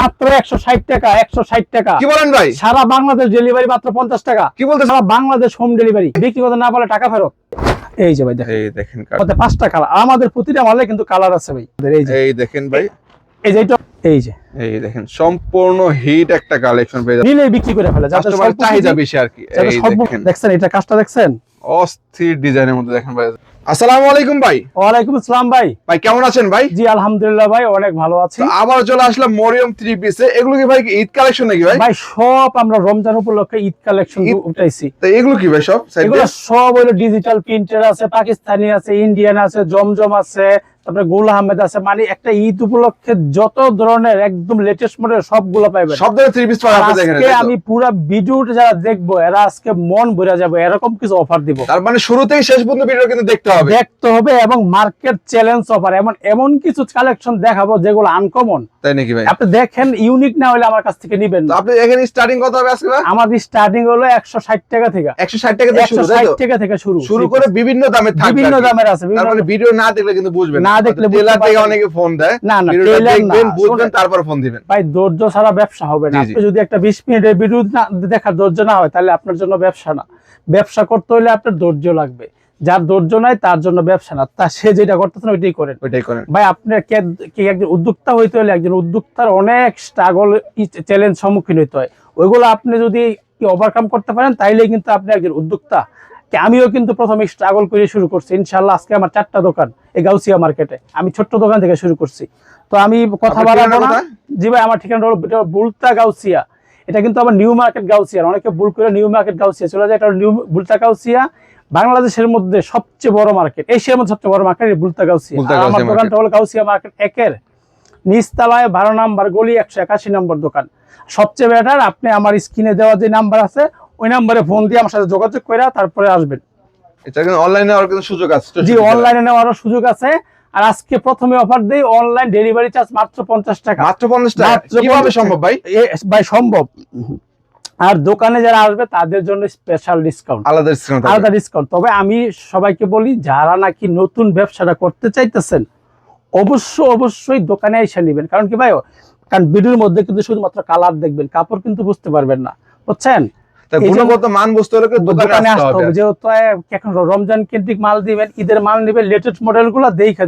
মাত্র 160 টাকা, 160 টাকা। কি বলেন ভাই? সারা বাংলাদেশ ডেলিভারি মাত্র 50 টাকা। কি বলতেছেন? সারা বাংলাদেশ হোম ডেলিভারি। বিক্রি করতে না পারলে টাকা ফেরত। এই যে ভাই দেখেন, এই দেখেন মধ্যে 5টা কালার। আমাদের প্রতিটা মালে কিন্তু কালার আছে ভাই। এই দেখেন ভাই, এই যে এই দেখেন সম্পূর্ণ হিট একটা কালেকশন পেয়ে যাচ্ছে। নিলে বিক্রি করে ফেলে, যাতে কাস্টমার চাহিদা বেশি আর কি। এই দেখেন, দেখছেন এটা কাজটা দেখছেন, অস্থির ডিজাইনের মধ্যে দেখেন ভাই। আসসালামু আলাইকুম ভাই। ওয়ালাইকুম আসসালাম ভাই। ভাই কেমন আছেন ভাই? জি আলহামদুলিল্লাহ ভাই, অনেক ভালো আছি। আবার চলে আসলাম মরিয়ম 3 পিসে। এগুলো কি ভাই ঈদ কালেকশন নাকি ভাই? ভাই সব আমরা রমজান উপলক্ষে ঈদ কালেকশন উঠাইছি। তো এগুলো কি ভাই সব? এগুলো সব হলো ডিজিটাল প্রিন্টের আছে, পাকিস্তানি আছে, ইন্ডিয়ান আছে, জমজম আছে, তারপরে গুল আহমেদ আছে। মানে একটা ঈদ উপলক্ষে যত ধরনের একদম লেটেস্ট মডেল সবগুলো পাবেন। সব ধরনের 3 পিস পাবেন আপনি দেখেন। আজকে আমি পুরো ভিডিওটা যারা দেখবো এরা আজকে মন ভরে যাবে, এরকম কিছু অফার দিব। তার মানে শুরু থেকে শেষ পর্যন্ত ভিডিও কিন্তু দেখতে হবে এবং মার্কেট চ্যালেঞ্জ অফার, এমন কিছু কালেকশন দেখাবো যেগুলো আনকমন। তাই নাকি ভাই? আপনি দেখেন, ইউনিক না হলে আমার কাছ থেকে নিবেন না। আপনি এখানে স্টার্টিং কত হবে আজকে ভাই? আমাদের স্টার্টিং হলো 160 টাকা থেকে। 160 টাকা থেকে শুরু, তাই তো? 160 টাকা থেকে শুরু করে বিভিন্ন দামে থাকবে। বিভিন্ন দামের আছে। তার মানে ভিডিও না দেখলে কিন্তু বুঝবেন না, দেখলে টেলার থেকে অনেকে ফোন দেয়। না না, ভিডিওটা টেলার দেখবেন, না, বুঝবেন, তারপর ফোন দিবেন। ভাই ধৈর্য ছাড়া ব্যবসা হবে না। আপনি যদি একটা 20 মিনিটের ভিডিও দেখার ধৈর্য না হয়, তাহলে আপনার জন্য ব্যবসা না। ব্যবসা করতে হলে আপনার ধৈর্য লাগবে। যার ধৈর্য নাই তার জন্য ব্যবসা না। তা সে যেটা করতেছেন ওইটাই করেন। ভাই আপনার একজন উদ্যোক্তা হইতে হলে একজন উদ্যোক্তার অনেক স্ট্রাগল, চ্যালেঞ্জ সম্মুখীন হইতে হয়। ওইগুলো আপনি যদি ওভারকাম করতে পারেন, তাইলে কিন্তু আপনি একজন উদ্যোক্তা। আমিও কিন্তু প্রথমে স্ট্রাগল করে শুরু করছি। ইনশাআল্লাহ আজকে আমার 4টা দোকান এই গাউসিয়া মার্কেটে। আমি ছোট্ট দোকান থেকে শুরু করছি। তো আমি কথা বাড়াবো না। জি ভাই, আমার ঠিকানা হলো বুলতা গাউসিয়া। এটা কিন্তু আমার নিউ মার্কেট গাউসিয়া, অনেকে ভুল করে নিউ মার্কেট গাউসিয়া চলে যায়। এটা নিউ বুলতা গাউসিয়া, বাংলাদেশের মধ্যে সবচেয়ে বড় মার্কেট, এশিয়ার মধ্যে সবচেয়ে বড় মার্কেট বুলতা গাউসিয়া। আমার দোকানটা হলো গাউসিয়া মার্কেট 1-এর নিচতলায় 12 নম্বর গলি, 181 নম্বর দোকান। সবচেয়ে বেটার আপনি আমার স্ক্রিনে দেওয়া যে নাম্বার আছে, ওই নাম্বারে ফোন দিয়ে আমার সাথে যোগাযোগ করে তারপরে আসবেন। এটা কিন্তু অনলাইনে নেওয়ার কিন্তু সুযোগ আছে। জি, অনলাইনে নেওয়ারও সুযোগ আছে। আর আজকে প্রথমে অফার দেই, অনলাইন ডেলিভারি চার্জ মাত্র 50 টাকা। মাত্র 50 টাকা কিভাবে সম্ভব ভাই? ভাই সম্ভব। আর দোকানে যারা আসবে তাদের জন্য স্পেশাল ডিসকাউন্ট, আলাদা ডিসকাউন্ট। তবে আমি সবাইকে বলি, যারা নাকি নতুন ব্যবসাটা করতে চাইতেছেন অবশ্যই দোকানে এসে নেবেন। কারণ কি ভাই, কারণ ভিডিওর মধ্যে কিন্তু শুধুমাত্র কালার দেখবেন, কাপড় কিন্তু বুঝতে পারবেন না, বুঝছেন? গুণগত মান বুঝতে হলে দোকানে আসতে হবে। যেহেতু এখন রমজান কেন্দ্রিক মাল দিবেন, ঈদের মাল নেবেন, লেটেস্ট মডেল গুলো দেখে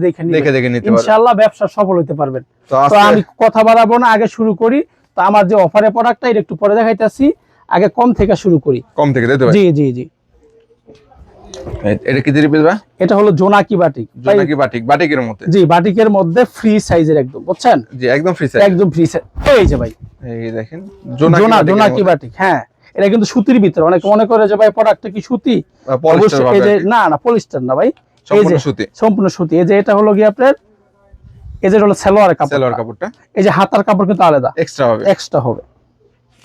ইনশাআল্লাহ ব্যবসা সফল হতে পারবেন। তো আমি কথা বাড়াবো না, আগে শুরু করি। তো আমার যে অফারের প্রোডাক্টটা এটা একটু পরে দেখাইতেছি, আগে কম থেকে শুরু করি। কম থেকে, তাই তো? জি জি জি। এটা কি দিরিপিস ভাই? এটা হলো জোনাকি বাটিক। জোনাকি বাটিক, বাটিকের মধ্যে? জি, বাটিকের মধ্যে ফ্রি সাইজের একদম, বুঝছেন? জি, একদম ফ্রি সাইজ, একদম ফ্রি সাইজ। এই যে ভাই, এই দেখেন জোনাকি বাটিক। হ্যাঁ, এটা কিন্তু সুতির ভিতরে। অনেকে মনে করে যে ভাই প্রোডাক্টটা কি সুতি, এই যে না না, পলিস্টার না ভাই, সম্পূর্ণ সুতি। সম্পূর্ণ সুতি। এই যে এটা হলো কি আপনার, এই যে হলো সালোয়ার কাপড়টা। এই যে হাতার কাপড় কিন্তু আলাদা এক্সট্রা হবে।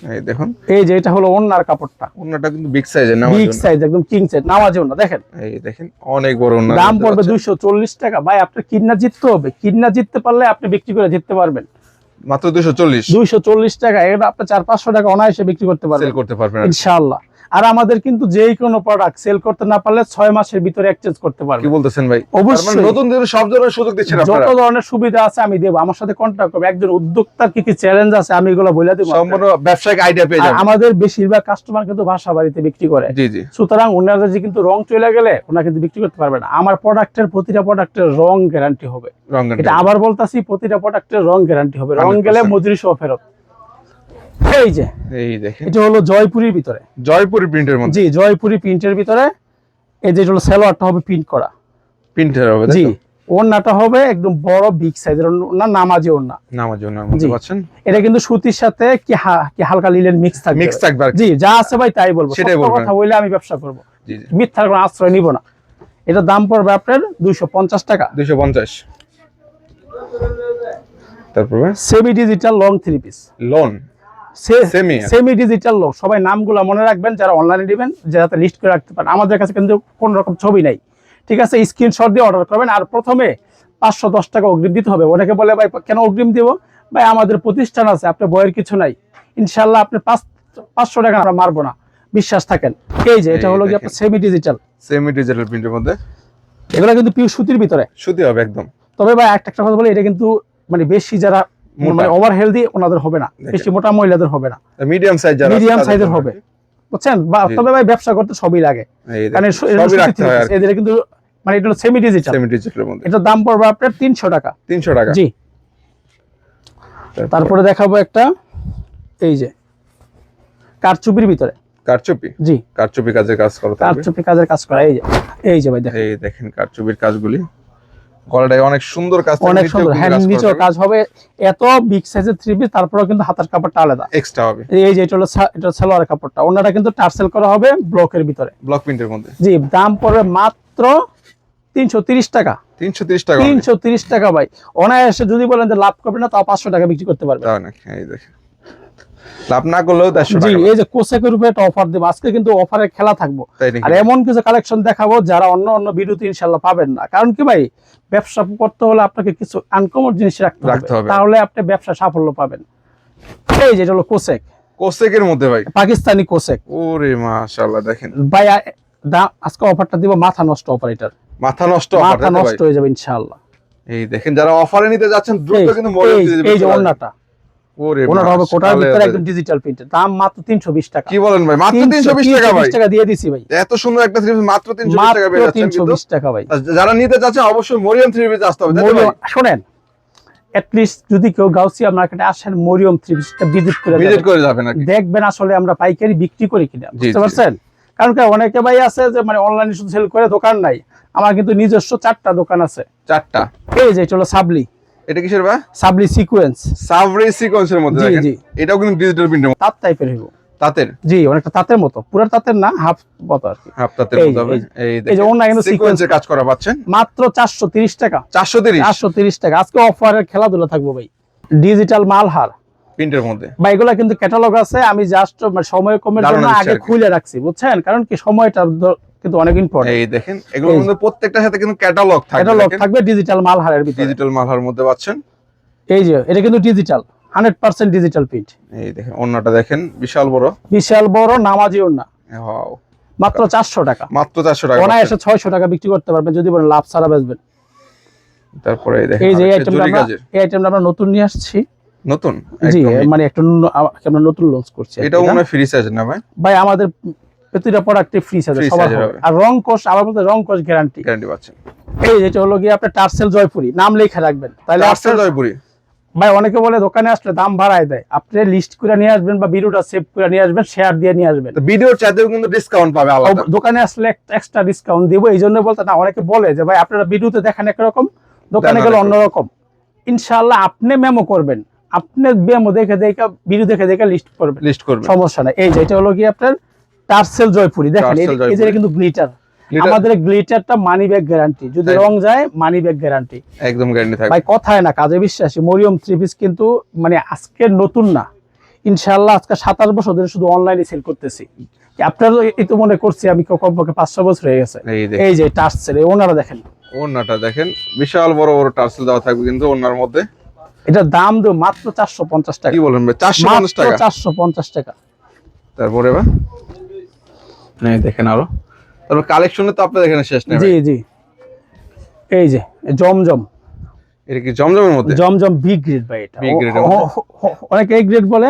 এই দেখুন, এই যে এটা হলো ওন্নার কাপড়টা। ওন্নাটা কিন্তু বিগ সাইজের, বিগ সাইজ, একদম কিং সাইজ, নামাজি ওন্না। দেখেন, এই দেখেন অনেক বড় ওন্না। দাম পড়বে 240 টাকা। ভাই আপনার কিন্না জিততে হবে, কিন্না জিততে পারলে আপনি বিক্রি করে জিততে পারবেন। মাত্র 240 টাকা। এটা আপনি 400-500 টাকা অনায়াসে বিক্রি করতে পারবেন, সেল করতে পারবেন ইনশাআল্লাহ। আর আমাদের কিন্তু যেই কোনো প্রোডাক্ট সেল করতে না পারলে 6 মাসের ভিতরে এক্সচেঞ্জ করতে পারবেন। কি বলতেছেন ভাই? অবশ্যই নতুন সব ধরনের সুযোগ দিচ্ছেন আপনারা। যত ধরনের সুবিধা আছে আমি দেব। আমার সাথে কন্টাক্ট করবে। একজন উদ্যোক্তার কি চ্যালেঞ্জ আছে আমি এগুলো বলে দেব। সম্পূর্ণ ব্যবসায়িক আইডিয়া পেয়ে যাবেন। আমাদের বেশিরভাগ কাস্টমার কিন্তু বাসা বাড়িতে বিক্রি করে। জি জি। সুতরাং ওনারা যে কিন্তু রং চলে গেলে ওনারা কিন্তু বিক্রি করতে পারবে না। আমার প্রতিটা প্রোডাক্টের রং গ্যারান্টি হবে। এটা আবার বলতাছি, প্রতিটা প্রোডাক্টের রং গ্যারান্টি হবে। রং গেলে মজুরি সহ ফেরত। এই যে, এই দেখেন, এটা হলো জয়পুরের ভিতরে, জয়পুরি প্রিন্টের মধ্যে। জি, জয়পুরি প্রিন্টের ভিতরে। এই যে হলো সালোয়ারটা হবে প্রিন্ট করা, প্রিন্টার হবে। জি, ওন্নাটা হবে একদম বড় বিগ সাইজের ওন্না, নামাজি ওন্না। বুঝতে পারছেন? এটা কিন্তু সুতির সাথে কি হালকা লিলেন মিক্স থাকবে। জি, যা আছে ভাই তাই বলবো। সত্য কথা বলে আমি ব্যবসা করব। জি জি, মিথ্যার কোনো আশ্রয় নিব না। এটা দাম পড়বে আপনার 250 টাকা। 250। তারপরে semi digital long 3 piece. Semi digital long. সবাই নামগুলো মনে রাখবেন যারা অনলাইনে দিবেন, যাতে লিস্ট করে রাখতে পারেন। আমাদের কাছে কিন্তু কোন রকম ছবি নাই, ঠিক আছে? স্ক্রিনশট দিয়ে অর্ডার করবেন। আর প্রথমে 510 টাকা অগ্রিম দিতে হবে। অনেকে বলে ভাই কেন অগ্রিম দিব? ভাই আমাদের প্রতিষ্ঠান আছে, আপনার বইয়ের কিছু নাই। ইনশাআল্লাহ আপনি 500 টাকা আমরা মারবো না, বিশ্বাস থাকেন। এই যে এটা হলো কি আপনার সেমি ডিজিটাল প্রিন্টের মধ্যে। এগুলো কিন্তু পিওর সুতির ভিতরে, সুতি হবে একদম। তবে ভাই একটা কথা বলি, এটা কিন্তু মানে বেশি যারা মানে ওভার হেলদি ওনাদের হবে না, বেশি মোটা মহিলাদের হবে না, মিডিয়াম সাইজ যারা মিডিয়াম সাইজের হবে, বুঝছেন? তবে ভাই ব্যবসা করতে সবই লাগে, কারণ সবই রাখতে হয় আর এদের কিন্তু মানে এটা সেমি ডিজিটাল, মধ্যে এটার দাম পড়বে আপনার 300 টাকা। 300 টাকা, জি। তারপরে দেখাবো একটা, এই যে কারচুপির ভিতরে, কারচুপি, জি কারচুপি কাজের কাজ করা থাকবে, কারচুপি কাজের কাজ করা, এই যে ভাই দেখেন, এই দেখেন কারচুপির কাজগুলি, গলাটায় অনেক সুন্দর কাজ, অনেক সুন্দর, হ্যান্ড নিচেও কাজ হবে, এত বিগ সাইজের 3 পিস, তারপরেও কিন্তু হাতার কাপড়টা আলাদা এক্সট্রা হবে। এই যে এটা হলো সালোয়ার কাপড়টা, ওনাটা কিন্তু টার্সেল করা হবে ব্লকের ভিতরে, ব্লক প্রিন্টের মধ্যে। জি, দাম পড়বে মাত্র 330 টাকা। 330 টাকা, 330 টাকা ভাই, অনায়াসে যদি বলেন যে লাভ করবে না, তাও 500 টাকা বিক্রি করতে পারবে। তাও নাকি? এই দেখেন, লাভ না করলেও 150 জি, টাকা। এই যে কোসেকের উপরে একটা অফার দেব আজকে, কিন্তু অফারে খেলা থাকবো, তাই নাকি? আর এমন কিছু কালেকশন দেখাবো যারা অন্য অন্য ভিডিওতে ইনশাআল্লাহ পাবেন না। কারণ কি ভাই, ব্যবসা করতে হলে আপনাকে কিছু আনকমন জিনিস রাখতে হবে, তাহলে আপনি ব্যবসা সাফল্য পাবেন। এই যে এটা হলো কোসেক, কোসেকের মধ্যে ভাই, পাকিস্তানি কোসেক। ওরে মাশাআল্লাহ, দেখেন ভাই আজকে অফারটা দিব মাথা নষ্ট অফার, এটার মাথা নষ্ট অফার, মাথা নষ্ট হয়ে যাবে ইনশাআল্লাহ। এই দেখেন, যারা অফারে নিতে যাচ্ছেন দ্রুত কিন্তু মডেল দিয়ে দিবেন। এই যে ওন্নাটা, ওরে ওনার হবে কোটার ভিতরে একদম ডিজিটাল প্রিন্টের, দাম মাত্র 320 টাকা। কি বলেন ভাই, মাত্র 320 টাকা ভাই? 320 টাকা দিয়ে দিছি ভাই, এত সুন্দর একটা থ্রি পিস মাত্র 320 টাকা পেয়ে যাচ্ছেন। 320 টাকা ভাই। যারা নিতে যাচ্ছেন অবশ্যই মরিয়ম থ্রি পিস আসতে হবে, তাই তো ভাই? শুনেন, এট লিস্ট যদি কেউ গাউসিয়া মার্কেটে আসেন, মরিয়ম থ্রি পিসটা ভিজিট করে যাবেন আর কি, দেখবেন আসলে আমরা পাইকারি বিক্রি করি কিনা, জি, বুঝতে জি। পারছেন? কারণ কি অনেকে ভাই আছে যে মানে অনলাইনে শুধু সেল করে, দোকান নাই। আমার কিন্তু নিজস্ব 4টা দোকান আছে। 4টা? এই যে এটা হলো সাবলি, এটা কিসের ভাই? সাবলি সিকোয়েন্স, সাবরি সিকোয়েন্সের মধ্যে, জি, দেখেন জি। এটাও কিন্তু ডিজিটাল প্রিন্টের মধ্যে, তাঁত টাইপের হইব, তাঁতের, জি, অনেকটা তাঁতের মতো, পুরো তাঁতের না, হাফ মতো আর কি, হাফ তাঁতের এই মধ্যে হবে। এই যে ওন্না কিন্তু সিকোয়েন্সের কাজ করা পাচ্ছেন মাত্র 430 টাকা। 430 টাকা আজকে অফারের খেলাধুলা থাকবো ভাই। ডিজিটাল মালহার প্রিন্টের মধ্যে বা এগুলা কিন্তু ক্যাটালগ আছে, আমি জাস্ট সময় কমের জন্য আগে খুলে রাখছি, বুঝছেন? কারণ কি সময়টা কিন্তু অনেক ইম্পর্টেন্ট। এই দেখেন, এগুলোর মধ্যে প্রত্যেকটার সাথে কিন্তু ক্যাটালগ থাকবে ডিজিটাল মালহারের ভিতরে, ডিজিটাল মালহার মধ্যে পাচ্ছেন। এই যে এটা কিন্তু ডিজিটাল, 100% ডিজিটাল প্রিন্ট। এই দেখেন, ওন্নাটা দেখেন, বিশাল বড় নামাজি ওন্না, ওয়াও, মাত্র 400 টাকা। মাত্র 400 টাকা, অনায়াসে 600 টাকা বিক্রি করতে পারবেন যদি বলেন লাভ ছাড়া বেচবেন। তারপরে এই দেখেন, এই যে আইটেমটা আমরা নতুন নিয়ে আসছি, নতুন, জি, মানে একটা আমরা নতুন লঞ্চ করছি। এটা মনে হয় ফ্রি সাইজ না ভাই? ভাই আমাদের প্রতিটা প্রোডাক্টে ফ্রি সাইজ সবার হবে, আর রং কোশ আবার বলতে রং কোশ গ্যারান্টি পাচ্ছেন। এই যেটা হলো গিয়ে আপনার টার্সেল জয়পুরি, নাম লেখা রাখবেন, তাহলে টার্সেল জয়পুরি। ভাই অনেকে বলে দোকানে আসলে দাম বাড়ায় দেয়, আপনি লিস্ট করে নিয়ে আসবেন বা ভিডিওটা সেভ করে নিয়ে আসবেন, শেয়ার দিয়ে নিয়ে আসবেন, ভিডিওর চাইতেও কিন্তু ডিসকাউন্ট পাবে আলাদা। দোকানে আসলে এক্সট্রা ডিসকাউন্ট দিব। এই জন্য বলতে না, অনেকে বলে যে ভাই আপনারা ভিডিওতে দেখেন একরকম, দোকানে গেলে অন্যরকম। ইনশাআল্লাহ আপনি মেমো করবেন, আপনি মেমো দেখে ভিডিও দেখে লিস্ট করবেন, সমস্যা নাই। এই যে এটা হলো কি আপনার টার্সেল জয়পুরি, দেখেন এই যে কিন্তু গ্লিটার, আমাদের গ্লিটারটা মানি ব্যাগ গ্যারান্টি, যদি রং যায় মানি ব্যাগ গ্যারান্টি, একদম গ্যারান্টি থাকবে ভাই, কথায় না কাজে বিশ্বাসী। মরিয়ম থ্রি পিস কিন্তু মানে আজকের নতুন না, ইনশাআল্লাহ আজকে 27 বছর ধরে শুধু অনলাইনে সেল করতেছি। আপনারা এই তো মনে করছি আমি কমপক্ষে 5-6 বছর হয়ে গেছে। এই যে টার্সেল, এই ওনারা দেখেন, ওন্নাটা দেখেন, বিশাল বড় টার্সেল দেওয়া থাকবে কিন্তু ওন্নার মধ্যে। এটার দাম দেব মাত্র 450 টাকা। কি বলেন ভাই, 450 টাকা? 450 টাকা। তারপরে ভাই এই দেখেন, আরো তারপর কালেকশনে তো আপনাদের এখানে শেষ নেই। জি জি, এই যে জমজম, এটা কি জমজমের মধ্যে? জমজম বি গ্রেড ভাই, এটা বি গ্রেডের মধ্যে, অনেকে এ গ্রেড বলে,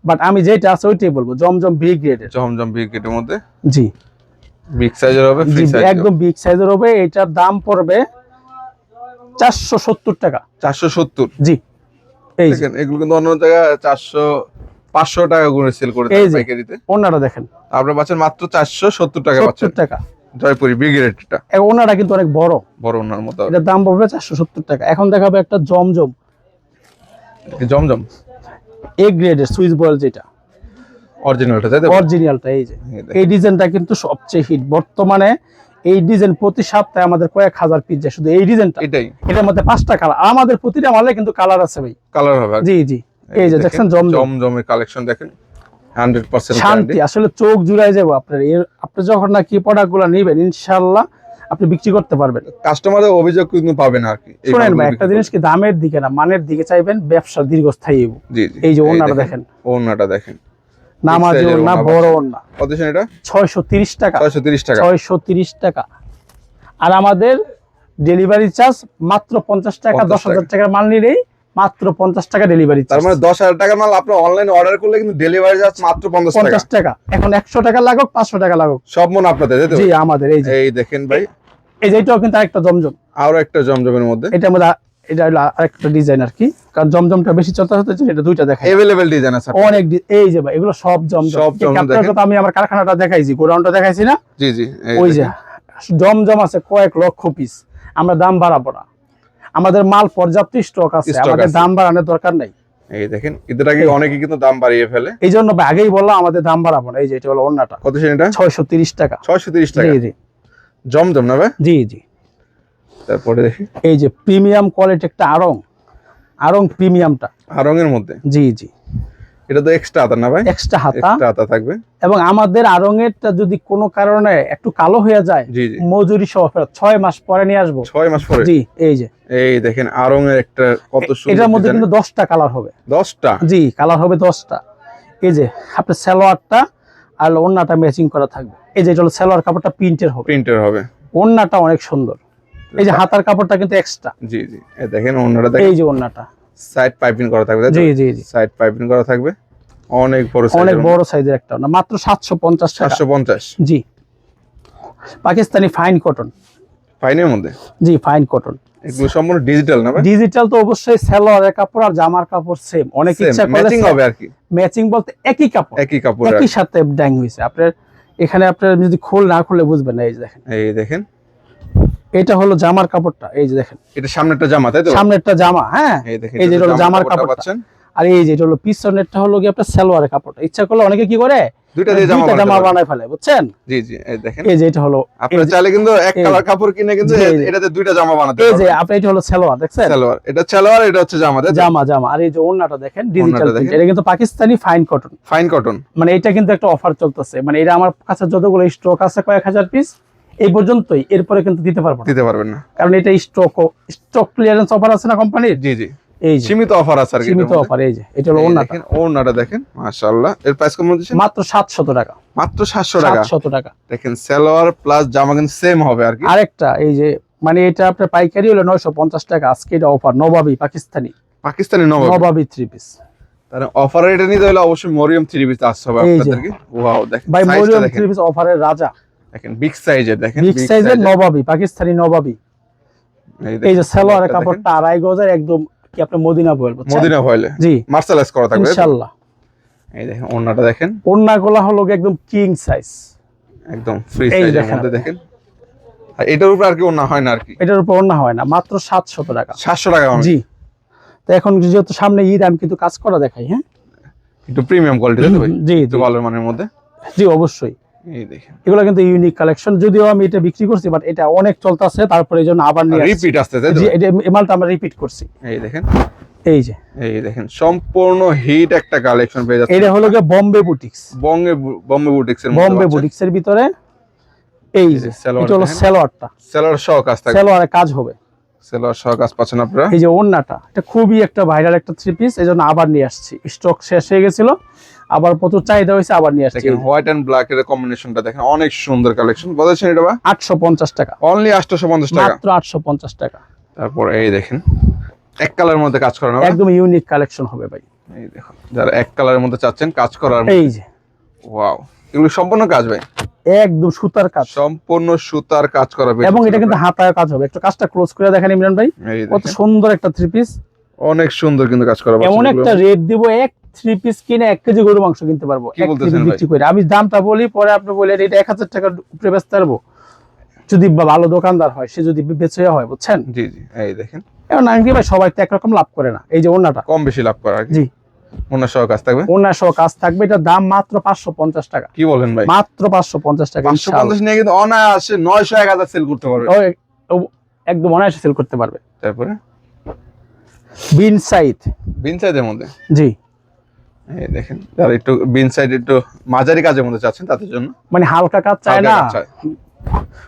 বাট আমি যেটা আছে ওইটাই বলবো, জমজম বি গ্রেডের। জমজম বি গ্রেডের মধ্যে, জি, বিগ সাইজের হবে, ফ্রি সাইজ, একদম বিগ সাইজের হবে। এটার দাম পড়বে 470 টাকা। 470? জি, এই দেখেন, এগুলো কিন্তু অন্য জায়গায় 400-500 টাকা করে সেল করে দেয় পাইকারিতে। ওনারা দেখেন, আপনারা পাচ্ছেন মাত্র 470 টাকা পাচ্ছেন। 70 টাকা জয়পুরি বি গ্রেডটা, ওনারা কিন্তু অনেক বড় ওনার মতো। এটার দাম পড়বে 470 টাকা। এখন দেখাবো একটা জমজম, জমজম এ গ্রেডের সুইস বয়েল, যেটা অরিজিনালটা, তাই তো? অরিজিনালটা। এই যে এই ডিজাইনটা কিন্তু সবচেয়ে হিট বর্তমানে। এই ডিজাইন প্রতি সপ্তাহে আমাদের কয়েক হাজার পিস যায়, শুধু এই ডিজাইনটা। এটার মধ্যে 5টা কালার, আমাদের প্রতিটা মালে কিন্তু কালার আছে ভাই, কালার হবে। জি জি, এই যে দেখছেন জমজমের কালেকশন দেখেন, 100% শান্তি, আসলে চোখ জুড়াই যাবো আপনার। আপনি যখন নাকি প্রোডাক্টগুলো নেবেন, ইনশাআল্লাহ আপনি বিক্রি করতে পারবেন, কাস্টমারের অভিযোগ কিন্তু পাবেন আর কি। শুনেন ভাই, একটা জিনিস কি দামের দিকে না মানের দিকে চাইবেন, ব্যবসা দীর্ঘস্থায়ী হবে। এই যে ওন্নাটা দেখেন, ওন্নাটা দেখেন, নামাজি ওন্না, বড় ওন্না। কত এটা? 630 টাকা। 630 টাকা, 630 টাকা। আর আমাদের ডেলিভারি চার্জ মাত্র 50 টাকা। 10,000 টাকার মাল নিলেই মাত্র 50 টাকা ডেলিভারি। তার মানে 10,000 টাকার মাল আপনি অনলাইনে অর্ডার করলে কিন্তু ডেলিভারি চার্জ মাত্র 50 টাকা। 50 টাকা। এখন 100 টাকা লাগুক 500 টাকা লাগুক সব মন আপনাদের, তাই তো? জি আমাদের। এই যে এই দেখেন ভাই, এই যে এটাও কিন্তু আরেকটা জমজম, আরো একটা জমজমের মধ্যে। এটার মধ্যে এটা হলো আরেকটা ডিজাইন আর কি, কারণ জমজমটা বেশি চলতে হচ্ছে, এটা দুইটা দেখাই अवेलेबल ডিজাইন আছে অনেক। এই যে ভাই এগুলো সব জমজম। সব জমজম আপনার দেখেন। কথা আমি আমার কারখানাটা দেখাইছি, গোডাউনটা দেখাইছি না? জি জি, এই ওই যে দেখেন। জমজম আছে কয়েক লক্ষ পিস, আমরা দাম বাড়াবো না, আমাদের মাল পর্যাপ্ত স্টক আছে, স্টক আমাদের আছে। দাম বাড়ানোর দরকার নাই। এই দেখেন, ঈদের আগে অনেকে কিন্তু দাম বাড়িয়ে ফেলে, এই জন্য ভাই আগেই বললাম আমাদের দাম বাড়াবো না। এই যে এটা হলো ওন্নাটা, কত সেটা? 630 টাকা। 630 টাকা জি জি জমজম না ভাই? জি জি। তারপরে দেখি এই যে প্রিমিয়াম কোয়ালিটি একটা আড়ং, আড়ং প্রিমিয়ামটা। আরঙের মধ্যে, জি জি, এটা তো এক্সট্রা হাতা না ভাই? এক্সট্রা হাতা। এক্সট্রা হাতা থাকবে। এবং আমাদের আড়ংয়েরটা যদি কোনো কারণে একটু কালো হয়ে যায়, জি জি, মজুরি সহ ফেরত, 6 মাস পরে নিয়ে আসবো। 6 মাস পরে। জি এই যে এই দেখেন আরঙের একটা কত সুন্দর এটার মধ্যে ডিজাইন। কিন্তু 10টা কালার হবে। 10টা? জি কালার হবে 10টা। এই যে আপনার সালোয়ারটা আর ওড়নাটা ম্যাচিং করা থাকবে। এই যে এটা হলো সালোয়ার কাপড়টা প্রিন্টের হবে, প্রিন্টার হবে। ওড়নাটা অনেক সুন্দর। এই যে হাতার কাপড়টা কিন্তু এক্সট্রা। জি জি, এই দেখেন ওন্নাটা দেখেন, এই যে ওড়নাটা, সাইড পাইপিং করা থাকবে, তাই তো? জি জি জি, সাইড পাইপিং করা থাকবে, অনেক বড় সাইজ, অনেক বড় সাইজের একটা ওড়না, মাত্র 750 টাকা। 750। জি পাকিস্তানি ফাইন কটন। ফাইনের মধ্যে? জি ফাইন কটন। এগুলো সম্পূর্ণ ডিজিটাল না ভাই? ডিজিটাল তো অবশ্যই, সালোয়ারের কাপড় আর জামার কাপড় সেম। অনেক ইচ্ছা করে ম্যাচিং হবে আর কি, ম্যাচিং বলতে একই কাপড়, একই কাপড় একই সাথে ড্যাং হইছে। আপনার এখানে আপনার যদি খোল না খুলে বুঝবেন না। এই যে দেখেন, এই দেখেন এটা হলো জামার কাপড়টা। এই যে দেখেন, এটা সামনেরটা জামা, তাই তো? সামনেরটা জামা, হ্যাঁ। এই দেখেন, এই যে এটা হলো জামার কাপড়টা কাপড়টা, পাচ্ছেন। আর এই যে এটা হলো পিছনেরটা হলো কি আপনার সালোয়ারের কাপড়টা। ইচ্ছা করলে অনেকে কি করে দুইটা দিয়ে জামা দুইটা জামা বানাতে পারে। বানায় ফেলে, বুঝছেন? জি জি, এই দেখেন, এই যে এটা হলো, আপনারা চাইলে কিন্তু এক এই- কালার কাপড় কিনে কিন্তু জি, জি। এটাতে দুইটা জামা বানাতে এই যে পারবেন। আপনি এটা হলো সালোয়ার, দেখছেন? সালোয়ার, এটা সালোয়ার, এটা হচ্ছে জামা, তাই তো? জামা জামা। আর এই যে ওড়নাটা দেখেন, ডিজিটাল ওড়নাটা প্রিন্ট। দেখেন। এটা কিন্তু Pakistani fine cotton. Fine cotton. মানে এটা কিন্তু একটা অফার চলতেছে, মানে এটা আমার কাছে যতগুলো স্টক আছে কয়েক হাজার পিস এই পর্যন্তই, এরপরে কিন্তু দিতে পারবো না, দিতে পারবেন না, কারণ এটা স্টক ক্লিয়ারেন্স অফার আছে না কোম্পানির। জি জি, এই যে সীমিত অফার আছে আর কি, সীমিত অফার। এই যে এটা হলো এই ওড়নাটা, দেখেন ওড়নাটা দেখেন, মাশাআল্লাহ। এর প্রাইস কত দিচ্ছেন? মাত্র 700 টাকা। মাত্র 700 টাকা। 700 টাকা। দেখেন সালোয়ার প্লাস জামা কিন্তু সেম হবে আর কি। আরেকটা এই যে, মানে এটা আপনার পাইকারি হলো 950 টাকা, আজকে এটা অফার, নবাবী পাকিস্তানি, পাকিস্তানি নবাব। নবাবী 3 পিস। তাহলে অফার এটা নিতে হলে অবশ্যই মরিয়ম 3 পিস আসতে হবে এই যে। আপনাদেরকে। ওয়াও, দেখেন ভাই সাইজটা মরিয়ম দেখেন, 3 পিস অফারের রাজা, দেখেন বিগ সাইজের, দেখেন বিগ সাইজের নবাবী, পাকিস্তানি নবাবী। এই যে সালোয়ারের কাপড়টা আড়াই গজের, একদম কি আপনি মদিনা বল, বুঝছেন? মদিনা ফয়েলে জি মার্শালাইজ করা থাকবে, ইনশাআল্লাহ। এই দেখেন ওড়নাটা দেখেন, ওড়নাগুলো হলো একদম কিং সাইজ, একদম ফ্রি এই সাইজের দেখেন মধ্যে আপনি। দেখেন। আর এটার উপর আর কি ওড়না হয় না আর কি। এটার উপর ওড়না হয় না, মাত্র 700 টাকা। 700 টাকা হবে। জি, তো এখন যেহেতু সামনে ঈদ, আমি কিন্তু কাজ করা দেখাই। হ্যাঁ একটু প্রিমিয়াম কোয়ালিটি, তাই তো ভাই? জি একটু জি ভালো মানের মধ্যে। জি অবশ্যই। এই দেখেন এগুলো কিন্তু ইউনিক কালেকশন, যদিও আমি এটা বিক্রি করছি, বাট এটা অনেক চলতেছে, তারপরে এই জন্য আবার নিয়ে আসছি। রিপিট আসছে, তাই তো? জি, এটা এই মালটা আমরা রিপিট করছি। এই দেখেন, এই যে এই দেখেন সম্পূর্ণ হিট একটা কালেকশন পেয়ে যাচ্ছে। এটা হলো গিয়ে বোম্বে বুটিক্স, বম্বে বুটিক্সের মধ্যে বোম্বে পাচ্ছেন। বুটিক্সের ভিতরে। এই এই যে যে সালোয়ার এটা হলো দেখেন। সালোয়ারটা, সেলার সহ কাজ থাকবে, সালোয়ারে কাজ হবে। সেলার সহ কাজ পাচ্ছেন আপনারা। এই যে ওড়নাটা, এটা খুবই একটা ভাইরাল একটা 3 পিস, এই জন্য আবার নিয়ে আসছি, স্টক শেষ হয়ে গেছিল, আবার প্রচুর চাহিদা হয়েছে, আবার নিয়ে আসছি। দেখেন হোয়াইট এন্ড ব্ল্যাক এর কম্বিনেশনটা দেখেন, অনেক সুন্দর কালেকশন। বলেছেন এটা বা 850 টাকা, অনলি 850 টাকা। মাত্র 850 টাকা। তারপর এই দেখেন এক কালারের মধ্যে কাজ করানো, একদম ইউনিক কালেকশন হবে ভাই। এই দেখুন যারা এক কালারের মধ্যে চাচ্ছেন কাজ করার, এই যে ওয়াও, এগুলো সম্পূর্ণ কাজ ভাই, একদম সুতার কাজ, সম্পূর্ণ সুতার কাজ করা পেয়ে এবং যাচ্ছেন এটা কিন্তু আপনারা। হাতায় কাজ হবে। একটু কাজটা ক্লোজ করে দেখেন ইমরান ভাই, এই কত দেখেন সুন্দর একটা 3 পিস। অনেক সুন্দর কিন্তু কাজ করা পাচ্ছেন এমন এগুলো। একটা রেট দিব, এক 3 পিস কিনে 1 কেজি গরু মাংস কিনতে পারবো, কি 1 বলতেছেন কেজি ভাই? বিক্রি করে। আমি দামটা বলি, পরে আপনি বলেন এটা 1000 টাকার উপরে বেচতে পারবো, যদি ভালো দোকানদার হয়, সে যদি বেচে হয়, বুঝছেন? জি জি, এই দেখেন এখন আঙ্কি ভাই সবাই তো একরকম লাভ করে না। এই যে ওড়নাটা, কম বেশি লাভ করা আর কি, জি ওনার সহ কাজ থাকবে। ওড়না সহ কাজ থাকবে, এটার দাম মাত্র 550 টাকা, কি বলেন ভাই? মাত্র 550 টাকা। 550 নিয়ে কিন্তু অনায়াসে 900 1000 সেল করতে পারবে। ও একদম অনায়াসে সেল করতে পারবে। তারপরে বিন সাইড, বিন সাইডের মধ্যে জি এই দেখেন, যারা একটু বিন সাইড একটু মাঝারি কাজের মধ্যে চাচ্ছেন তাদের জন্য মানে হালকা কাজ চায় হালকা না কাজ চায়।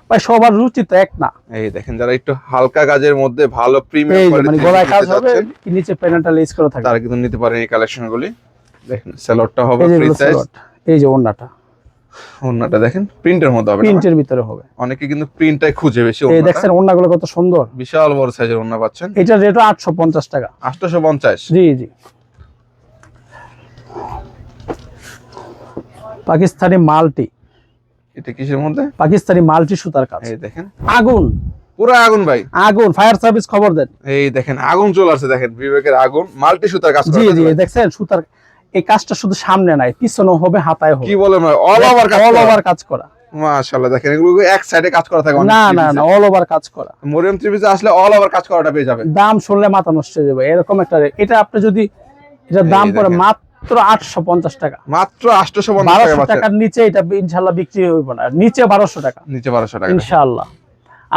ভাই, সবার রুচি তো এক না। এই দেখেন যারা একটু হালকা কাজের মধ্যে ভালো এই প্রিমিয়াম যে মানে গলায় কাজ হবে, নিচে প্যানেলটা লেস করা থাকবে। তারা কিন্তু নিতে পারেন এই কালেকশনগুলি। দেখেন সেলরটা হবে এই যে ফ্রি এগুলো সাইজ, সালোয়ার, এই যে ওড়নাটা ওন্নাটা দেখেন প্রিন্টের মধ্যে হবে না? প্রিন্টের ভিতরে হবে। অনেকে কিন্তু প্রিন্টটাই খুঁজে বেশি। এই দেখছেন ওন্নাগুলো কত সুন্দর, বিশাল বড় সাইজের ওন্না পাচ্ছেন। এটার রেটও 850 টাকা। 850? জি জি। পাকিস্তানি মাল্টি, এটা কিসের মধ্যে? পাকিস্তানি মাল্টি সুতার কাজ। এই দেখেন আগুন, পুরো আগুন ভাই, আগুন। ফায়ার সার্ভিস খবর দেন। এই দেখেন আগুন চলে আসছে, দেখেন বিবেকের আগুন, মাল্টি সুতার কাজ জি করা। জি, দেখছেন সুতার এই কাজটা শুধু সামনে নাই, পিছনেও হবে, হাতায় হবে। কি বলেন ভাই, অল ওভার কাজ, অল ওভার কাজ করা। মাশাআল্লাহ দেখেন এগুলো এক সাইডে কাজ করা থাকে। না না না, অল ওভার কাজ করা। মরিয়ম থ্রি পিসে আসলে অল ওভার কাজ করাটা পেয়ে যাবেন। দাম শুনলে মাথা নষ্ট হয়ে যাবে এরকম একটা রেট। এটা আপনি যদি এটার দাম পড়ে মাত্র 850 টাকা। মাত্র 850 টাকা 1200 টাকার নিচে এটা ইনশাআল্লাহ বিক্রি হইব না। নিচে 1200 টাকা, নিচে 1200 টাকা ইনশাআল্লাহ।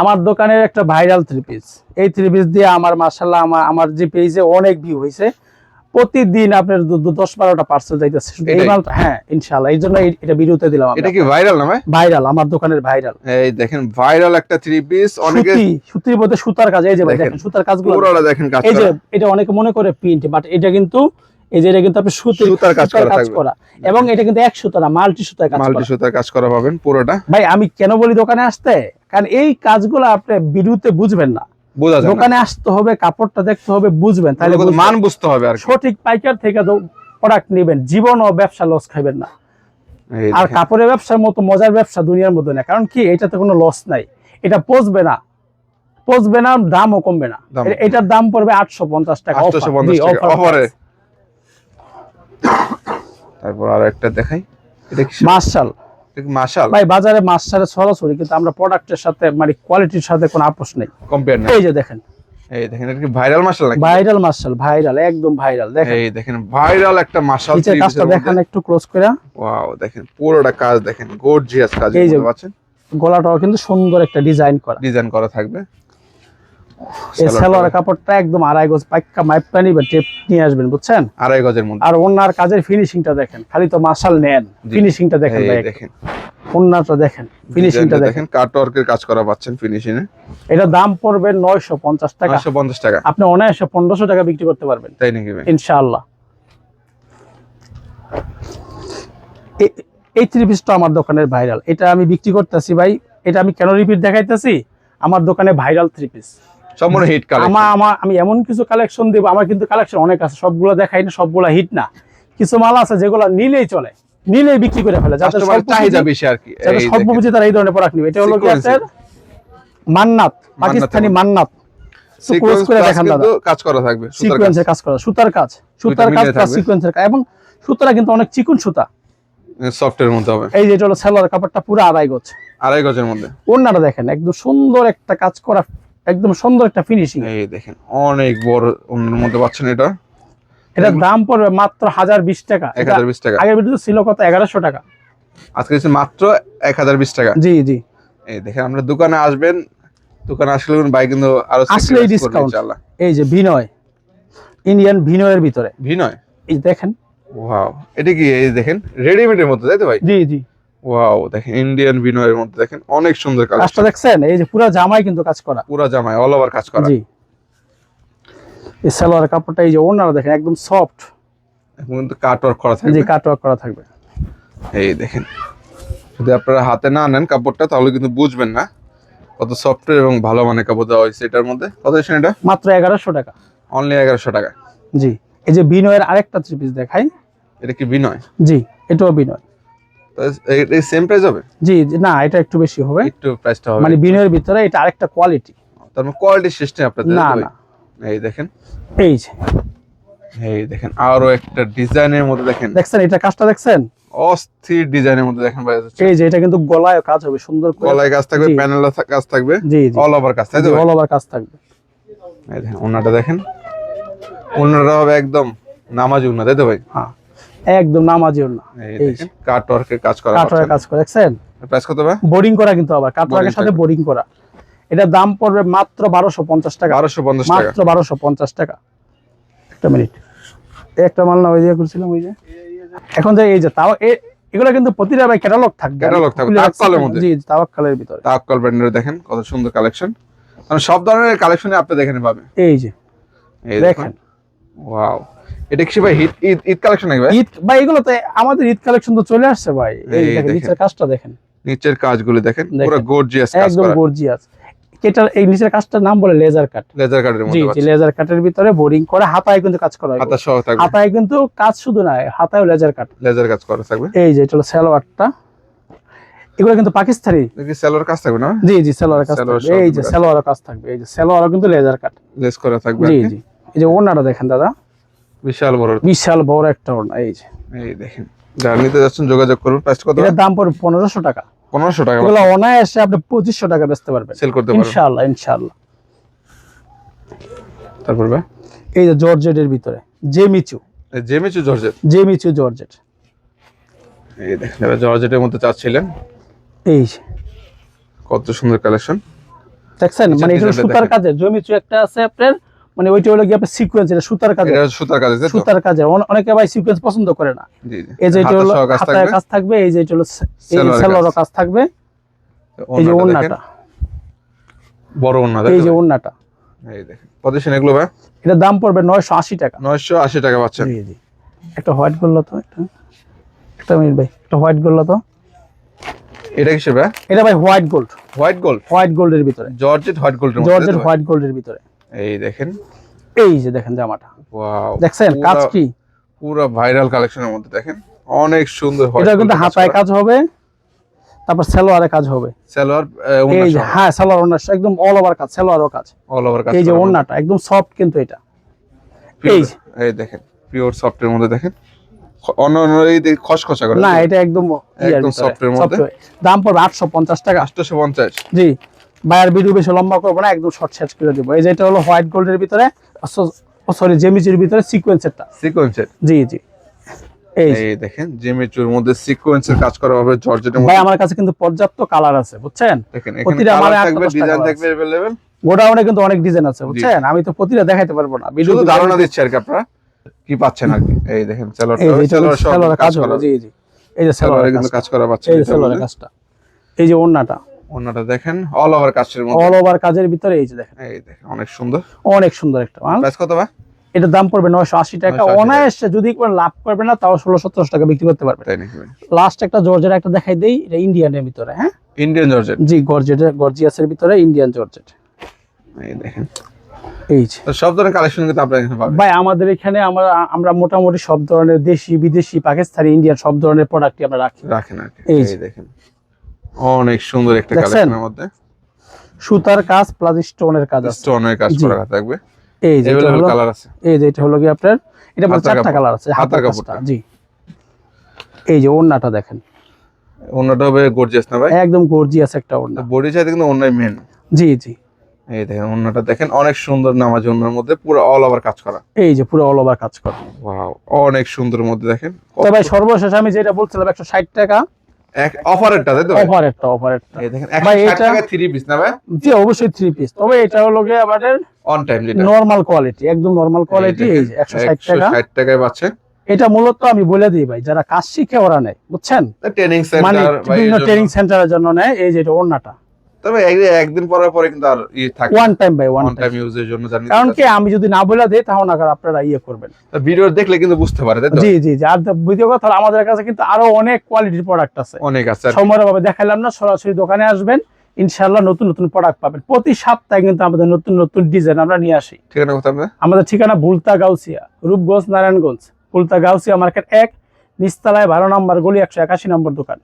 আমার দোকানের একটা ভাইরাল থ্রি পিস, এই থ্রি পিস দিয়ে আমার মাশাআল্লাহ আমার যে পেজে অনেক ভিউ হয়েছে। প্রতিদিন আপনার 10-12টা পার্সেল যাইতেছে এই মাল। হ্যাঁ ইনশাআল্লাহ, এই জন্য এটা ভিডিওতে দিলাম। এটা কি ভাইরাল না ভাই? ভাইরাল, আমার দোকানের ভাইরাল। এই দেখেন ভাইরাল একটা থ্রি পিস। অনেকে সুতির মধ্যে সুতার কাজ। এই যে ভাই দেখেন সুতার কাজগুলো, পুরোটা দেখেন কাজ করা। এই যে এটা অনেকে মনে করে প্রিন্ট, বাট এটা কিন্তু এই যে এটা কিন্তু আপনি সুতার কাজ করা, এবং এটা কিন্তু এক সুতা না, মাল্টি সুতার কাজ করা। মাল্টি সুতার কাজ করা পাবেন পুরোটা। ভাই আমি কেন বলি দোকানে আসতে, কারণ এই কাজগুলো আপনি ভিডিওতে বুঝবেন না, বোঝা যায় না। দোকানে আসতে হবে, কাপড়টা দেখতে হবে, বুঝবেন, তাহলে মান বুঝতে হবে। আর সঠিক পাইকার থেকে প্রোডাক্ট নেবেন, জীবন ও ব্যবসা লস খাবেন না। এই আর দেখেন কাপড়ের ব্যবসার মতো মজার ব্যবসা দুনিয়ার মধ্যে না, কারণ কি এটাতে কোনো লস নাই, এটা পচবে না, দামও কমবে না। এটার দাম পড়বে 850 টাকা 850 টাকা অফারে। তারপর আর একটা দেখাই, এটা কি মার্শাল। মাশাল ভাই বাজারে মার্শালের সরাসরি, কিন্তু আমরা প্রোডাক্টের সাথে মানে কোয়ালিটির সাথে কোনো আপোষ নেই, কম্পেয়ার নাই। এই যে দেখেন, এই দেখেন এটা কি ভাইরাল মাশাল নাকি? ভাইরাল মার্শাল, ভাইরাল, একদম ভাইরাল। দেখেন এই দেখেন ভাইরাল একটা মাশাল। নিচের কাজটা দেখেন একটু ক্লোজ করে। ওয়াও দেখেন পুরোটা কাজ দেখেন, গর্জিয়াস কাজ। এই যে পাচ্ছেন গলাটাও কিন্তু সুন্দর একটা ডিজাইন করা থাকবে। এই সালোয়ার কাপড়টা একদম 2.5 গজ পাক্কা মাইপা নিবেন, টেপ নিয়ে আসবেন, বুঝছেন? 2.5 গজের মধ্যে। আর ওনার কাজের ফিনিশিংটা দেখেন, খালি তো মাশাল নেন, ফিনিশিংটা দেখেন ভাই, দেখেন ওনাটা দেখেন, ফিনিশিংটা দেখেন, কাটওয়ার্কের কাজ করা পাচ্ছেন ফিনিশিং এ। এটা দাম পড়বে 950 টাকা। 950 টাকা আপনি অনায়াসে 1500 টাকা বিক্রি করতে পারবেন, তাই নাকি ভাই? ইনশাআল্লাহ। এই থ্রি পিসটা আমার দোকানের ভাইরাল, এটা আমি বিক্রি করতেছি ভাই। এটা আমি কেন রিপিট দেখাইতেছি, আমার দোকানে ভাইরাল থ্রি পিস সম্পূর্ণ হিট কালেকশন। আমি এমন কিছু কালেকশন দেব, আমার কিন্তু কালেকশন অনেক আছে, সবগুলো দেখাই না, সবগুলো হিট না। কিছু মাল আছে যেগুলো নিলেই চলে, নিলেই বিক্রি করে ফেলে, যাতে চাহিদা বেশি আর কি। যাতে সব বুঝে তারা এই ধরনের প্রোডাক্ট নিবে। এটা হলো কি আপনার মান্নাত, পাকিস্তানি মান্নাত। সিকোয়েন্স করে দেখেন দাদা, কাজ করা থাকবে, সিকোয়েন্সের কাজ করা, সুতার কাজ প্লাস সিকোয়েন্সের কাজ, এবং সুতাটা কিন্তু অনেক চিকন সুতা, সফটের মধ্যে হবে। এই যে এটা হলো সালোয়ার কাপড়টা পুরো 2.5 গজ, 2.5 গজের মধ্যে। ওন্নাটা দেখেন একদম সুন্দর একটা কাজ করা, একদম সুন্দর একটা ফিনিশিং। এই দেখেন অনেক বড় ওন্নার মধ্যে পাচ্ছেন এটা। এটার দাম পড়বে মাত্র 1020 টাকা। 1020 টাকা। আগের ভিডিওতে ছিল কত? 1100 টাকা। আজকে হচ্ছে মাত্র 1020 টাকা। জি জি। এই দেখেন আমরা দোকানে আসবেন, দোকানে আসলে ভাই কিন্তু আরো আসলেই ডিসকাউন্ট। ইনশাআল্লাহ। এই যে ভিনয়, ইন্ডিয়ান ভিনয়ের ভিতরে, ভিনয়, এই দেখেন। ওয়াও এটা কি? এই দেখেন রেডিমেডের মধ্যে, তাই তো ভাই? জি জি। ওয়াও দেখেন ইন্ডিয়ান ভিনয়ের মধ্যে দেখেন অনেক সুন্দর কাজ। কাজটা দেখছেন? এই যে পুরো জামাই কিন্তু কাজ করা, পুরো জামাই অল ওভার কাজ করা। জি। এই সালোয়ার কাপড়টা এই যে ওন্নাটা দেখেন একদম সফট, এখন কিন্তু কাটওয়ার্ক করা থাকবে। জি কাটওয়ার্ক করা থাকবে। এই দেখেন যদি আপনারা হাতে না নেন কাপড়টা, তাহলে কিন্তু বুঝবেন না কত সফট এবং ভালো মানের কাপড় দেওয়া হয়েছে এটার মধ্যে। কত দিচ্ছেন এটা? মাত্র 1100 টাকা। অনলি 1100 টাকা। জি। এই যে বিনয়ের আরেকটা থ্রি পিস দেখাই। এটা কি বিনয়? জি, এটাও বিনয়। তো এই সেম প্রাইস হবে? জি না, এটা একটু বেশি হবে, একটু প্রাইসটা হবে মানে বিনয়ের ভিতরে এটা আরেকটা কোয়ালিটি। তার মানে কোয়ালিটি সিস্টেম আপনাদের? না না, এই দেখেন, এই যে এই দেখেন আরো একটা ডিজাইনের মধ্যে দেখেন, দেখছেন এটা কাজটা দেখছেন? অস্থির ডিজাইনের মধ্যে দেখেন ভাই। এই যে এটা কিন্তু গলায় কাজ হবে সুন্দর করে, গলায় কাজ থাকবে, প্যানেলে কাজ থাকবে, জি জি, অল ওভার কাজ, তাই তো? অল ওভার কাজ থাকবে। এই দেখেন ওন্নাটা দেখেন, ওন্নাটা হবে একদম নামাজি ওন্না, তাই তো ভাই? হ্যাঁ একদম নামাজি ওন্না। এই দেখেন কাটওয়ার্কের কাজ করা, কাটওয়ার্কের কাজ করা, দেখছেন? প্রাইস কত ভাই? বোরিং করা কিন্তু, আবার কাটওয়ার্কের সাথে বোরিং করা। এটা দাম পড়বে মাত্র 1250 টাকা। 1250 টাকা, মাত্র 1250 টাকা। একটা মিনিট, একটা মাল না ওই দিয়ে করছিলাম, ওই যে এখন যে এই যে তাও এগুলো কিন্তু প্রতিটা ভাই ক্যাটালগ থাকবে, ক্যাটালগ থাকবে তাওয়াক্কালের মধ্যে। জি তাওয়াক্কালের ভিতরে, তাওয়াক্কাল ব্র্যান্ডের দেখেন কত সুন্দর কালেকশন, মানে সব ধরনের কালেকশনই আপনি দেখেন পাবেন। এই যে এই দেখেন, ওয়াও এটা কি ভাই ঈদ কালেকশন নাকি ভাই? ঈদ ভাই, এগুলো তো আমাদের ঈদ কালেকশন তো চলে আসছে ভাই। এই এই দেখেন দেখেন। নিচের কাজটা দেখেন, নিচের কাজগুলো দেখেন পুরো দেখেন। গর্জিয়াস কাজ একদম করা, গর্জিয়াস। এটার এই নিচের কাজটার নাম বলে লেজার কাট। লেজার কাটের জি মধ্যে জি, পাচ্ছেন। লেজার কাটের ভিতরে বোরিং করে হাতায় কিন্তু কাজ করা হয়। হাতা সহ থাকবে, হাতায় কিন্তু কাজ শুধু না, হাতায়ও লেজার কাট। লেজার কাজ করা থাকবে। এই যে এটা হলো সালোয়ারটা, এগুলো কিন্তু পাকিস্তানি। দেখি সেলোর কাজ থাকবে না? জি জি, সালোয়ারের কাজ সালোয়ার থাকবে। সহ এই যে থাকবে। সালোয়ারের কাজ থাকবে, এই যে সালোয়ারও কিন্তু লেজার কাট। লেস করা থাকবে জি আর কি। জি, এই যে ওড়নাটা দেখেন দাদা, বিশাল বড়। বিশাল বড় একটা ওড়না। এই যে এই দেখেন, যারা নিতে যাচ্ছেন যোগাযোগ করুন। প্রাইস কত? এটার দাম পড়বে 1500 টাকা। 1500 টাকা এগুলো অনায়াসে আপনি 2500 টাকা বেচতে পারবেন, সেল করতে পারবেন ইনশাআল্লাহ ইনশাআল্লাহ। তারপর ভাই এই যে জর্জেটের ভিতরে জেমিচু, জেমিচু জর্জেট। জেমিচু জর্জেট। এই দেখেন, যারা জর্জেটের মধ্যে চাচ্ছিলেন, এই যে কত সুন্দর কালেকশন দেখছেন, মানে এটা ডিজাইনটা সুতার দেখেন। কাজে জমিচু একটা আছে আপনার, মানে ওইটা হলো কি আপনার সিকোয়েন্স, এটা সুতার কাজে। এটা সুতার কাজ, তাই তো? সুতার কাজে অনেকে ভাই সিকোয়েন্স পছন্দ করে না। জি জি। এই যে এটা হাতা হলো সহ কাজ হাতায় থাকবে, কাজ থাকবে, এই যে এটা হলো সালোয়ারের সালোয়ারের কাজ থাকবে। এই যে ওড়নাটা দেখেন, ওড়নাটা, বড় ওড়না। এই যে ওড়নাটা, এই দেখেন পজিশন এগুলো ভাই এটার দাম পড়বে 980 টাকা। 980 টাকা পাচ্ছেন। জি জি। একটা হোয়াইট গোল্ড তো, একটা মিনিট ভাই, একটা হোয়াইট গোল্ড তো। এটা কিসের ভাই? এটা ভাই white gold, white gold, white গোল্ডের ভিতরে, জর্জেট হোয়াইট গোল্ডের মধ্যে, জর্জেট তাই তো? হোয়াইট গোল্ডের ভিতরে। এই দেখেন, এই যে দেখেন জামাটা, ওয়াও, দেখছেন কাজ কি? পুরো ভাইরাল কালেকশনের মধ্যে দেখেন, অনেক সুন্দর। এটা কিন্তু হাতায় কাজ হবে, তারপর সালোয়ারে কাজ হবে। সালোয়ার এই যে হ্যাঁ, সালোয়ার ওড়না একদম অল ওভার কাজ, সালোয়ারও কাজ। অল ওভার কাজ এই যে করা ওড়নাটা একদম সফট কিন্তু এটা। pure, এই যে। এই দেখেন পিওর সফটের মধ্যে দেখেন, অন্য অন্য এই খসখসা করে না, এটা একদম একদম সফটের মধ্যে। দাম পড়বে 850 টাকা। 850। জি, বায়ার ভিডিও বেশি লম্বা করবো না, একদম শর্ট শেষ করে দেবো। এই যে এটা হলো হোয়াইট গোল্ডের ভিতরে, সরি জেমিচির ভিতরে সিকোয়েন্সেরটা। সিকোয়েন্সের। জি জি, এই যে। এই দেখেন জিমিচুর মধ্যে সিকোয়েন্সের কাজ করা হবে জর্জেটের ভাই মধ্যে। আমার কাছে কিন্তু পর্যাপ্ত কালার আছে, বুঝছেন? দেখেন এখানে প্রতিটা কালার মালে থাকবে, 8-10 ডিজাইন টাকা থাকবে अवेलेबल। গোডাউনে কিন্তু অনেক ডিজাইন আছে, বুঝছেন? আমি তো প্রতিটা দেখাইতে পারবো না, ভিডিও শুধু ধারণা দিচ্ছি আর কি, আপনারা কি পাচ্ছেন আর কি। এই দেখেন এই যে এটা সালোয়ারের কাজ হবে। জি জি, এই যে সালোয়ারে সালোয়ারের কিন্তু কাজ করা পাচ্ছেন। এই যে সালোয়ারের কাজটা, এই যে ওড়নাটা ওড়নাটা দেখেন অল ওভার কাজের মধ্যে, অল ওভার কাজের ভিতরে। এই যে দেখেন, এই দেখেন অনেক সুন্দর। অনেক সুন্দর একটা মাল। প্রাইস কত ভাই? এটার দাম পড়বে 980 টাকা। 980 অনায়াসে যদি কোনো লাভ করবে না, তাও 1600-1700 টাকা বিক্রি করতে পারবে। তাই নাকি ভাই? লাস্ট একটা জর্জেট একটা দেখাই দেই, এটা ইন্ডিয়ানের ভিতরে। হ্যাঁ, ইন্ডিয়ান জর্জেট। জি, গর্জিয়াসের ভিতরে ইন্ডিয়ান জর্জেট। এই দেখেন, এই যে তো সব ধরনের কালেকশন কিন্তু আপনারা এখানে পাবেন ভাই আমাদের এখানে আমরা মোটামুটি সব ধরনের দেশি বিদেশি পাকিস্তানি ইন্ডিয়ান সব ধরনের প্রোডাক্টই আমরা রাখি। রাখেন আর কি। এই এই যে। দেখেন অনেক সুন্দর একটা দেখছেন? কালেকশনের মধ্যে সুতার কাজ প্লাস স্টোনের কাজ আছে। স্টোনের কাজ জি। করা থাকবে, এই যে এটা अवेलेबल হলো, কালার আছে। এই যে এটা হলো কি আপনার, এটা মানে হাতার 4টা কাপড়। কালার আছে, হাতার হাতার কাপড়টা। কাপড়টা। জি, এই যে ওড়নাটা দেখেন, ওড়নাটা হবে গর্জিয়াস না ভাই? একদম গর্জিয়াস একটা ওড়না। বডি চাইতে কিন্তু ওড়নাই মেন। জি জি, এই দেখেন ওড়নাটা দেখেন অনেক সুন্দর, নামাজি ওড়নার মধ্যে পুরো অল ওভার কাজ করা। এই যে পুরো অল ওভার কাজ করা। ওয়াও, অনেক সুন্দর মধ্যে দেখেন। তো ভাই সর্বশেষ আমি যেটা বলছিলাম 160 টাকা এক অফারেরটা তাই তো? অফারেরটা এই দেখেন ভাই 160 এটা, টাকা 3 পিস না ভাই? জি অবশ্যই 3 পিস। তবে এটা হলো কি আমাদের অন টাইম যেটা নরমাল কোয়ালিটি, একদম নরমাল কোয়ালিটি। এই যে 160 টাকা। 160 টাকায় পাচ্ছেন। এটা মূলত আমি বলে দিই ভাই, যারা কাজ শিখে ওরা নেয়, বুঝছেন? ট্রেনিং মানে সেন্টার ভাই, বিভিন্ন ট্রেনিং সেন্টারের জন্য নেয়। এই যে এটা ওড়নাটা তবে একদিন পরে পরে কিন্তু আর থাকে ওয়ান টাইম ভাই, ওয়ান অন টাইম টাইম। ইউজের জন্য জানি। কারণ কি আমি যদি না বলে দেই তাহলে আবার আপনারা ইয়ে করবেন। ভিডিও দেখলে কিন্তু বুঝতে পারে তাই তো? জি জি জি, আর ভিডিও কথা হলো, আমাদের কাছে কিন্তু আরো অনেক কোয়ালিটির প্রোডাক্ট আছে, অনেক আছে আর কি। সময়ের ভাবে দেখাইলাম না। সরাসরি দোকানে আসবেন, ইনশাআল্লাহ নতুন নতুন প্রোডাক্ট পাবেন। প্রতি সপ্তাহে কিন্তু আমাদের নতুন নতুন ডিজাইন আমরা নিয়ে আসি। ঠিকানা কোথায় আপনার? আমাদের ঠিকানা ভুলতা গাউসিয়া, রূপগঞ্জ, নারায়ণগঞ্জ। ভুলতা গাউসিয়া মার্কেট 1, নিচতলায় 12 নম্বর গলি, 181 নম্বর দোকান।